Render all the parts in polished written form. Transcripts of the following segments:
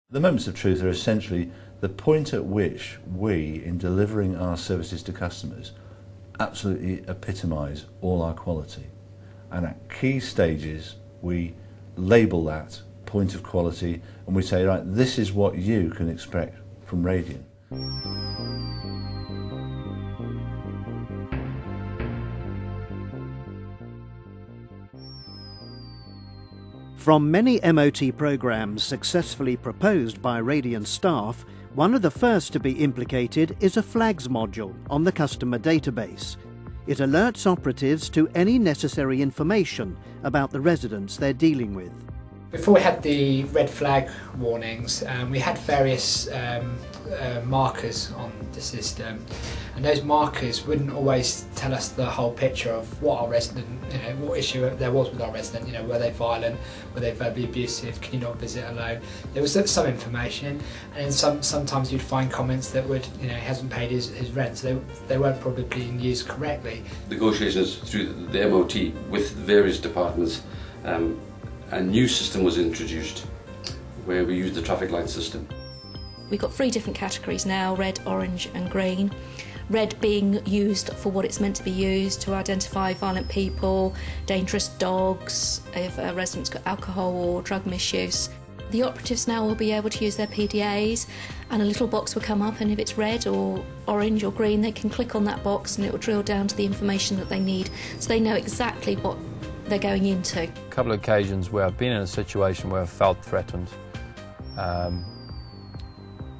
The moments of truth are essentially the point at which we, in delivering our services to customers, absolutely epitomise all our quality. And at key stages, we label that point of quality and we say, right, this is what you can expect from Radian. From many MOT programmes successfully proposed by Radian staff, one of the first to be implicated is a flags module on the customer database. It alerts operatives to any necessary information about the residents they're dealing with. Before we had the red flag warnings, we had various markers on the system, and those markers wouldn't always tell us the whole picture of what our resident, what issue there was with our resident. Were they violent? Were they verbally abusive? Can you not visit alone? There was some information, and then sometimes you'd find comments that would, he hasn't paid his rent, so they weren't probably being used correctly. Negotiations through the MOT with various departments. A new system was introduced where we use the traffic light system. We've got 3 different categories now: red, orange and green. Red being used for what it's meant to be used, to identify violent people, dangerous dogs, if a resident's got alcohol or drug misuse. The operatives now will be able to use their PDAs, and a little box will come up, and if it's red or orange or green, they can click on that box and it will drill down to the information that they need, so they know exactly what they're going into. A couple of occasions where I've been in a situation where I've felt threatened.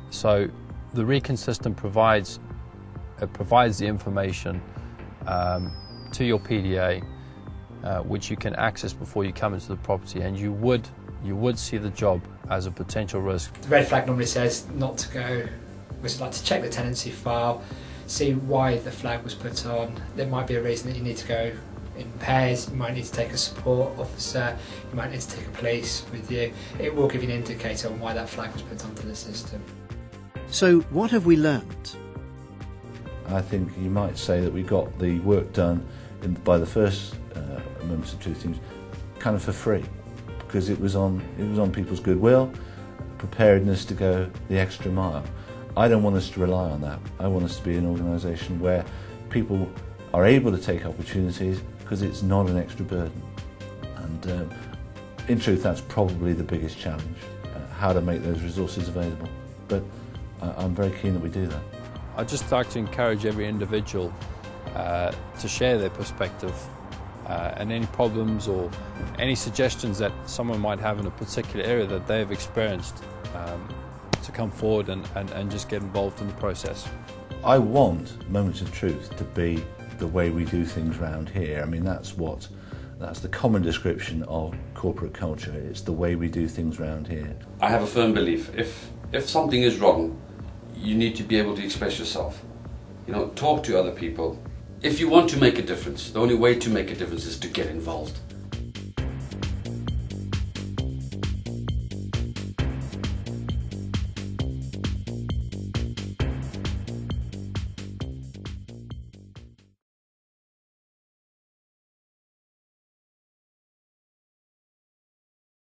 So the Recon system provides the information to your PDA, which you can access before you come into the property, and you would see the job as a potential risk. The red flag normally says not to go, which is like to check the tenancy file, see why the flag was put on. There might be a reason that you need to go in pairs. You might need to take a support officer, you might need to take a police with you. It will give you an indicator on why that flag was put onto the system. So what have we learnt? I think you might say that we got the work done by the first moments of truth teams kind of for free, because it was on people's goodwill, preparedness to go the extra mile. I don't want us to rely on that. I want us to be an organisation where people are able to take opportunities because it's not an extra burden. And in truth, that's probably the biggest challenge, how to make those resources available. But I'm very keen that we do that. I'd just like to encourage every individual to share their perspective and any problems or any suggestions that someone might have in a particular area that they've experienced, to come forward and just get involved in the process. I want Moments of Truth to be the way we do things around here. I mean, that's the common description of corporate culture. It's the way we do things around here. I have a firm belief, if something is wrong, you need to be able to express yourself. Talk to other people. If you want to make a difference, the only way to make a difference is to get involved.